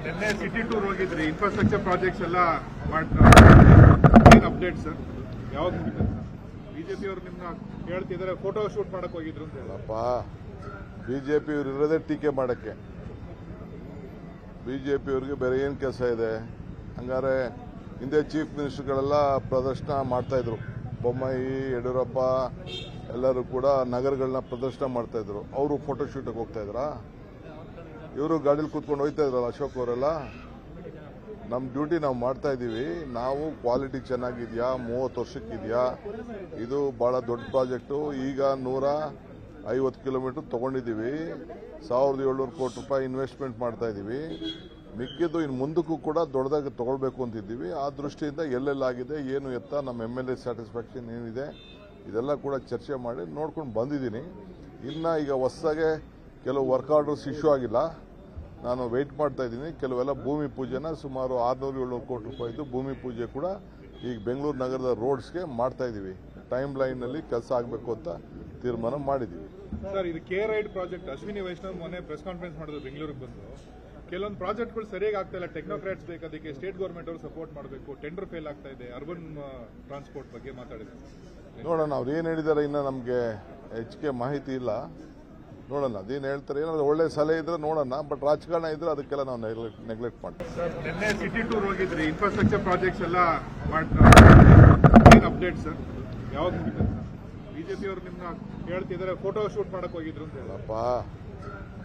ನಿನ್ನೆ city tour ಹೋಗಿದ್ರಿ, infrastructure projects ಎಲ್ಲ ಅಪ್ಡೇಟ್ ಸರ್, ಯಾವಾಗ ಮುಗಿತು ಸರ್? ಬಿಜೆಪಿ ಅವರು ನಿಮ್ನ ಹೇಳ್ತಿದ್ದಾರೆ, ಫೋಟೋ ಶೂಟ್ ಮಾಡಕ್ ಹೋಗಿದ್ರು ಅಂತ ಹೇಳಪ್ಪ. ಬಿಜೆಪಿ ಅವರು ಇರೋದೇ ಟೀಕೆ ಮಾಡಕ್ಕೆ. ಬಿಜೆಪಿ ಅವರಿಗೆ ಬೇರೆ ಏನು ಕೆಲಸ ಇದೆ? ಹಂಗಾರೆ ಹಿಂದೆ ಚೀಫ್ ಮಿನಿಸ್ಟರ್ಗಳೆಲ್ಲ ಪ್ರದರ್ಶನ ಮಾಡ್ತಾ ಇದ್ರು. ಬೊಮ್ಮಾಯಿ, ಯಡಿಯೂರಪ್ಪ ಎಲ್ಲರೂ ಕೂಡ ನಗರಗಳನ್ನ ಪ್ರದರ್ಶನ ಮಾಡ್ತಾ ಇದ್ರು. ಅವರು ಫೋಟೋ ಶೂಟಿಗೆ ಹೋಗ್ತಾ ಇದ್ರಾ? ಇವರು ಗಾಡಿಲಿ ಕೂತ್ಕೊಂಡು ಹೋಗ್ತಾ ಇದ್ರಲ್ಲ ಅಶೋಕ್ ಅವರೆಲ್ಲ. ನಮ್ಮ ಡ್ಯೂಟಿ ನಾವು ಮಾಡ್ತಾ ಇದ್ದೀವಿ. ನಾವು ಕ್ವಾಲಿಟಿ ಚೆನ್ನಾಗಿದೆಯಾ, 30 ವರ್ಷಕ್ಕಿದೆಯಾ, ಇದು ಬಹಳ ದೊಡ್ಡ ಪ್ರಾಜೆಕ್ಟು. ಈಗ 150 ಕಿಲೋಮೀಟರ್ ತಗೊಂಡಿದ್ದೀವಿ. 1700 ಕೋಟಿ ರೂಪಾಯಿ ಇನ್ವೆಸ್ಟ್ಮೆಂಟ್ ಮಾಡ್ತಾ ಇದ್ದೀವಿ. ಮಿಕ್ಕಿದ್ದು ಇನ್ನು ಮುಂದಕ್ಕೂ ಕೂಡ ದೊಡ್ಡದಾಗಿ ತಗೊಳ್ಬೇಕು ಅಂತಿದ್ದೀವಿ. ಆ ದೃಷ್ಟಿಯಿಂದ ಎಲ್ಲೆಲ್ಲಾಗಿದೆ, ಏನು ಎತ್ತ, ನಮ್ಮ MLA ಸ್ಯಾಟಿಸ್ಫ್ಯಾಕ್ಷನ್ ಏನಿದೆ, ಇದೆಲ್ಲ ಕೂಡ ಚರ್ಚೆ ಮಾಡಿ ನೋಡ್ಕೊಂಡು ಬಂದಿದ್ದೀನಿ. ಇನ್ನು ಈಗ ಹೊಸದಾಗೆ ಕೆಲವು ವರ್ಕ್ ಆರ್ಡರ್ಸ್ ಇಶ್ಯೂ ಆಗಿಲ್ಲ. ನಾನು ವೆಯ್ಟ್ ಮಾಡ್ತಾ ಇದ್ದೀನಿ. ಕೆಲವೆಲ್ಲ ಭೂಮಿ ಪೂಜೆನ ಸುಮಾರು 600-700 ಕೋಟಿ ರೂಪಾಯಿದು ಭೂಮಿ ಪೂಜೆ ಕೂಡ ಈಗ ಬೆಂಗಳೂರು ನಗರದ ರೋಡ್ಸ್ಗೆ ಮಾಡ್ತಾ ಇದ್ದೀವಿ. ಟೈಮ್ ಲೈನ್ನಲ್ಲಿ ಕೆಲಸ ಆಗಬೇಕು ಅಂತ ತೀರ್ಮಾನ ಮಾಡಿದ್ದೀವಿ. ಸರ್, ಇದು K ride project, Ashwini Vaishnav ಮೊನ್ನೆ ಪ್ರೆಸ್ ಕಾನ್ಫರೆನ್ಸ್ ಮಾಡಿದ್ರು ಬೆಂಗಳೂರಿಗೆ ಬಂದು. ಕೆಲವೊಂದು ಪ್ರಾಜೆಕ್ಟ್ಗಳು ಸರಿಯಾಗಿ ಆಗ್ತಾ ಇಲ್ಲ, ಟೆಕ್ನೋಕ್ರಾಟ್ಸ್ ಬೇಕು, ಅದಕ್ಕೆ ಸ್ಟೇಟ್ ಗೌರ್ಮೆಂಟ್ ಅವರು ಸಪೋರ್ಟ್ ಮಾಡಬೇಕು, ಟೆಂಡರ್ ಫೇಲ್ ಆಗ್ತಾ ಇದೆ, ಅರ್ಬನ್ ಟ್ರಾನ್ಸ್ಪೋರ್ಟ್ ಬಗ್ಗೆ ಮಾತಾಡಿದ್ರು. ನೋಡೋಣ ಅವ್ರು ಏನು ಹೇಳಿದ್ದಾರೆ, ಇನ್ನು ನಮಗೆ ಹೆಚ್ಚಿಗೆ ಮಾಹಿತಿ ಇಲ್ಲ. ನೋಡೋಣ ಅದೇನು ಹೇಳ್ತಾರೆ. ಏನಾದ್ರು ಒಳ್ಳೆ ಸಲಹೆ ಇದ್ರೆ ನೋಡೋಣ, ಬಟ್ ರಾಜಕಾರಣ ಇದ್ರೆ ಅದಕ್ಕೆಲ್ಲ ನಾವು ನೆಗ್ಲೆಕ್ಟ್ ಮಾಡ್ತೀವಿ. ಸರ್, ನಿನ್ನೆ ಸಿಟಿ ಟೂರ್ ಹೋಗಿದ್ರಿ, ಇನ್ಫ್ರಾಸ್ಟ್ರಕ್ಚರ್ ಪ್ರಾಜೆಕ್ಟ್ಸ್ ಎಲ್ಲ ಅಪ್ಡೇಟ್ ಸರ್, ಯಾವಾಗ ಮುಗಿತು ಸರ್? ಬಿಜೆಪಿ ಅವರು ನಿಮ್ನ ಹೇಳ್ತಿದ್ದಾರೆ, ಫೋಟೋ ಶೂಟ್ ಮಾಡಕ್ ಹೋಗಿದ್ರು ಅಂತ ಹೇಳಪ್ಪ.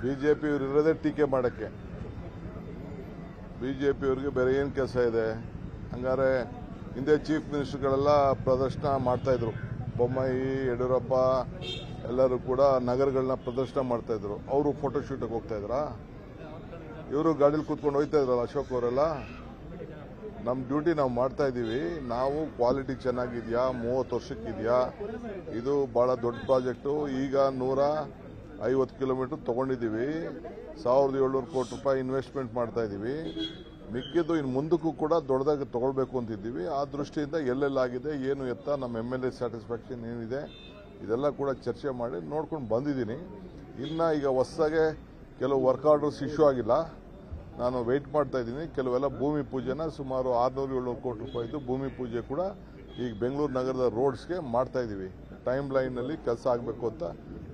ಬಿಜೆಪಿ ಅವರು ಇರೋದೇ ಟೀಕೆ ಮಾಡಕ್ಕೆ. ಬಿಜೆಪಿ ಅವರಿಗೆ ಬೇರೆ ಏನು ಕೆಲಸ ಇದೆ? ಹಂಗಾರೆ ಹಿಂದೆ ಚೀಫ್ ಮಿನಿಸ್ಟರ್ಗಳೆಲ್ಲ ಪ್ರದರ್ಶನ ಮಾಡ್ತಾ ಇದ್ರು. ಬೊಮ್ಮಾಯಿ, ಯಡಿಯೂರಪ್ಪ ಎಲ್ಲರೂ ಕೂಡ ನಗರಗಳನ್ನ ಪ್ರದರ್ಶನ ಮಾಡ್ತಾ ಇದ್ರು. ಅವರು ಫೋಟೋ ಶೂಟಿಗೆ ಹೋಗ್ತಾ ಇದ್ರಾ? ಇವರು ಗಾಡಿಲಿ ಕೂತ್ಕೊಂಡು ಹೋಗ್ತಾ ಇದ್ರಲ್ಲ ಅಶೋಕ್ ಅವರೆಲ್ಲ. ನಮ್ಮ ಡ್ಯೂಟಿ ನಾವು ಮಾಡ್ತಾ ಇದ್ದೀವಿ. ನಾವು ಕ್ವಾಲಿಟಿ ಚೆನ್ನಾಗಿದೆಯಾ, 30 ವರ್ಷಕ್ಕಿದೆಯಾ, ಇದು ಬಹಳ ದೊಡ್ಡ ಪ್ರಾಜೆಕ್ಟು. ಈಗ 150 ಕಿಲೋಮೀಟರ್ ತಗೊಂಡಿದ್ದೀವಿ. 1700 ಕೋಟಿ ರೂಪಾಯಿ ಇನ್ವೆಸ್ಟ್ಮೆಂಟ್ ಮಾಡ್ತಾ ಇದ್ದೀವಿ. ಮಿಕ್ಕಿದ್ದು ಇನ್ನು ಮುಂದಕ್ಕೂ ಕೂಡ ದೊಡ್ಡದಾಗಿ ತಗೊಳ್ಬೇಕು ಅಂತಿದ್ದೀವಿ. ಆ ದೃಷ್ಟಿಯಿಂದ ಎಲ್ಲೆಲ್ಲಾಗಿದೆ, ಏನು ಎತ್ತ, ನಮ್ಮ MLA ಸ್ಯಾಟಿಸ್ಫ್ಯಾಕ್ಷನ್ ಏನಿದೆ, ಇದೆಲ್ಲ ಕೂಡ ಚರ್ಚೆ ಮಾಡಿ ನೋಡ್ಕೊಂಡು ಬಂದಿದ್ದೀನಿ. ಇನ್ನು ಈಗ ಹೊಸದಾಗೆ ಕೆಲವು ವರ್ಕ್ ಆರ್ಡರ್ಸ್ ಇಶ್ಯೂ ಆಗಿಲ್ಲ. ನಾನು ವೆಯ್ಟ್ ಮಾಡ್ತಾ ಇದ್ದೀನಿ. ಕೆಲವೆಲ್ಲ ಭೂಮಿ ಪೂಜೆನ ಸುಮಾರು 600-700 ಕೋಟಿ ರೂಪಾಯಿದು ಭೂಮಿ ಪೂಜೆ ಕೂಡ ಈಗ ಬೆಂಗಳೂರು ನಗರದ ರೋಡ್ಸ್ಗೆ ಮಾಡ್ತಾ ಇದ್ದೀವಿ. ಟೈಮ್ ಲೈನ್ನಲ್ಲಿ ಕೆಲಸ ಆಗಬೇಕು ಅಂತ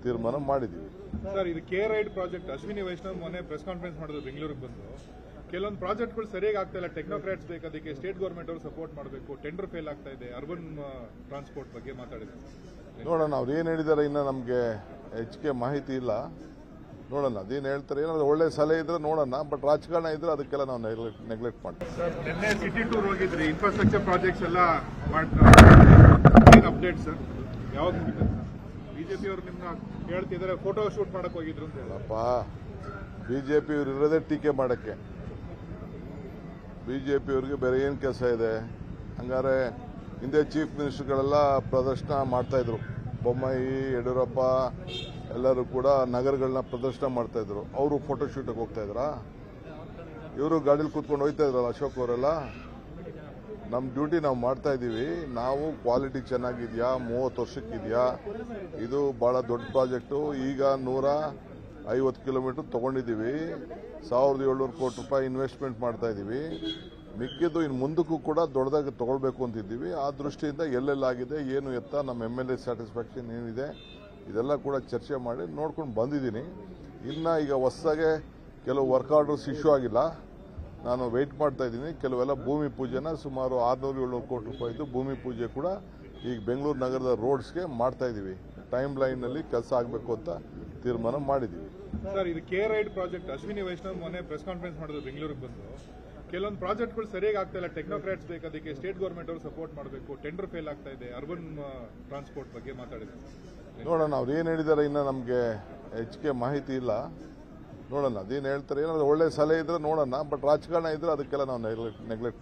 ತೀರ್ಮಾನ ಮಾಡಿದ್ದೀವಿ. ಸರ್, ಇದು K ride project, Ashwini Vaishnav ಮೊನ್ನೆ ಪ್ರೆಸ್ ಕಾನ್ಫರೆನ್ಸ್ ಮಾಡಿದ್ರು ಬೆಂಗಳೂರಿಗೆ ಬಂದು. ಕೆಲವೊಂದು ಪ್ರಾಜೆಕ್ಟ್ಗಳು ಸರಿಯಾಗಿ ಆಗ್ತಾ ಇಲ್ಲ, ಟೆಕ್ನೋಕ್ರಾಟ್ಸ್ ಬೇಕು, ಅದಕ್ಕೆ ಸ್ಟೇಟ್ ಗೌರ್ಮೆಂಟ್ ಅವರು ಸಪೋರ್ಟ್ ಮಾಡಬೇಕು, ಟೆಂಡರ್ ಫೇಲ್ ಆಗ್ತಾ ಇದೆ, ಅರ್ಬನ್ ಟ್ರಾನ್ಸ್ಪೋರ್ಟ್ ಬಗ್ಗೆ ಮಾತಾಡಿದ್ರು. ನೋಡೋಣ ಅವ್ರು ಏನು ಹೇಳಿದ್ದಾರೆ, ಇನ್ನು ನಮಗೆ ಹೆಚ್ಚಿಗೆ ಮಾಹಿತಿ ಇಲ್ಲ. ನೋಡೋಣ ಅದೇನು ಹೇಳ್ತಾರೆ. ಏನಾದ್ರು ಒಳ್ಳೆ ಸಲಹೆ ಇದ್ರೆ ನೋಡೋಣ, ಬಟ್ ರಾಜಕಾರಣ ಇದ್ರೆ ಅದಕ್ಕೆಲ್ಲ ನಾವು ನೆಗ್ಲೆಕ್ಟ್ ಮಾಡ್ತೀವಿ. ಸರ್, ನಿನ್ನೆ ಸಿಟಿ ಟೂರ್ ಹೋಗಿದ್ರಿ, ಇನ್ಫ್ರಾಸ್ಟ್ರಕ್ಚರ್ ಪ್ರಾಜೆಕ್ಟ್ಸ್ ಎಲ್ಲ ಅಪ್ಡೇಟ್ ಸರ್, ಯಾವಾಗ ಮುಗಿತು ಸರ್? ಬಿಜೆಪಿ ಅವರು ನಿಮ್ನ ಹೇಳ್ತಿದ್ದಾರೆ, ಫೋಟೋ ಶೂಟ್ ಮಾಡಕ್ ಹೋಗಿದ್ರು ಅಂತ ಹೇಳಪ್ಪ. ಬಿಜೆಪಿ ಅವರು ಇರೋದೇ ಟೀಕೆ ಮಾಡಕ್ಕೆ. ಬಿಜೆಪಿ ಅವರಿಗೆ ಬೇರೆ ಏನು ಕೆಲಸ ಇದೆ? ಹಂಗಾರೆ ಹಿಂದೆ ಚೀಫ್ ಮಿನಿಸ್ಟರ್ಗಳೆಲ್ಲ ಪ್ರದರ್ಶನ ಮಾಡ್ತಾ ಇದ್ರು. ಬೊಮ್ಮಾಯಿ, ಯಡಿಯೂರಪ್ಪ ಎಲ್ಲರೂ ಕೂಡ ನಗರಗಳನ್ನ ಪ್ರದರ್ಶನ ಮಾಡ್ತಾ ಇದ್ರು. ಅವರು ಫೋಟೋ ಶೂಟಿಗೆ ಹೋಗ್ತಾ ಇದ್ರಾ? ಇವರು ಗಾಡಿಲಿ ಕೂತ್ಕೊಂಡು ಹೋಗ್ತಾ ಇದ್ರಲ್ಲ ಅಶೋಕ್ ಅವರೆಲ್ಲ. ನಮ್ಮ ಡ್ಯೂಟಿ ನಾವು ಮಾಡ್ತಾ ಇದ್ದೀವಿ. ನಾವು ಕ್ವಾಲಿಟಿ ಚೆನ್ನಾಗಿದೆಯಾ, 30 ವರ್ಷಕ್ಕಿದೆಯಾ, ಇದು ಬಹಳ ದೊಡ್ಡ ಪ್ರಾಜೆಕ್ಟು. ಈಗ 150 ಕಿಲೋಮೀಟರ್ ತಗೊಂಡಿದ್ದೀವಿ. 1700 ಕೋಟಿ ರೂಪಾಯಿ ಇನ್ವೆಸ್ಟ್ಮೆಂಟ್ ಮಾಡ್ತಾ ಇದ್ದೀವಿ. ಮಿಕ್ಕಿದ್ದು ಇನ್ನು ಮುಂದಕ್ಕೂ ಕೂಡ ದೊಡ್ಡದಾಗಿ ತಗೊಳ್ಬೇಕು ಅಂತಿದ್ದೀವಿ. ಆ ದೃಷ್ಟಿಯಿಂದ ಎಲ್ಲೆಲ್ಲಾಗಿದೆ, ಏನು ಎತ್ತ, ನಮ್ಮ MLA ಸ್ಯಾಟಿಸ್ಫ್ಯಾಕ್ಷನ್ ಏನಿದೆ, ಇದೆಲ್ಲ ಕೂಡ ಚರ್ಚೆ ಮಾಡಿ ನೋಡ್ಕೊಂಡು ಬಂದಿದ್ದೀನಿ. ಇನ್ನು ಈಗ ಹೊಸದಾಗೆ ಕೆಲವು ವರ್ಕ್ ಆರ್ಡರ್ಸ್ ಇಶ್ಯೂ ಆಗಿಲ್ಲ. ನಾನು ವೆಯ್ಟ್ ಮಾಡ್ತಾ ಇದ್ದೀನಿ. ಕೆಲವೆಲ್ಲ ಭೂಮಿ ಪೂಜೆನ ಸುಮಾರು 600-700 ಕೋಟಿ ರೂಪಾಯಿದು ಭೂಮಿ ಪೂಜೆ ಕೂಡ ಈಗ ಬೆಂಗಳೂರು ನಗರದ ರೋಡ್ಸ್ಗೆ ಮಾಡ್ತಾ ಇದ್ದೀವಿ. ಟೈಮ್ ಲೈನ್ನಲ್ಲಿ ಕೆಲಸ ಆಗಬೇಕು ಅಂತ ತೀರ್ಮಾನ ಮಾಡಿದ್ದೀವಿ. ಸರ್, ಇದು K ride project, Ashwini Vaishnav ಮೊನ್ನೆ ಪ್ರೆಸ್ ಕಾನ್ಫರೆನ್ಸ್ ಮಾಡಿದ್ರು ಬೆಂಗಳೂರಿಗೆ ಬಂದು. ಕೆಲವೊಂದು ಪ್ರಾಜೆಕ್ಟ್ಗಳು ಸರಿಯಾಗಿ ಆಗ್ತಾ ಇಲ್ಲ, ಟೆಕ್ನೋಕ್ರಾಟ್ಸ್ ಬೇಕು, ಅದಕ್ಕೆ ಸ್ಟೇಟ್ ಗೌರ್ಮೆಂಟ್ ಅವರು ಸಪೋರ್ಟ್ ಮಾಡಬೇಕು, ಟೆಂಡರ್ ಫೇಲ್ ಆಗ್ತಾ ಇದೆ, ಅರ್ಬನ್ ಟ್ರಾನ್ಸ್ಪೋರ್ಟ್ ಬಗ್ಗೆ ಮಾತಾಡಿದ್ರು. ನೋಡೋಣ ಅವ್ರು ಏನು ಹೇಳಿದ್ದಾರೆ, ಇನ್ನು ನಮಗೆ ಹೆಚ್ಚಿಗೆ ಮಾಹಿತಿ ಇಲ್ಲ. ನೋಡೋಣ ಅದೇನು ಹೇಳ್ತಾರೆ. ಏನಾದ್ರು ಒಳ್ಳೆ ಸಲಹೆ ಇದ್ರೆ ನೋಡೋಣ, ಬಟ್ ರಾಜಕಾರಣ ಇದ್ರೆ ಅದಕ್ಕೆಲ್ಲ ನಾವು ನೆಗ್ಲೆಕ್ಟ್ ಮಾಡ್ತೀವಿ.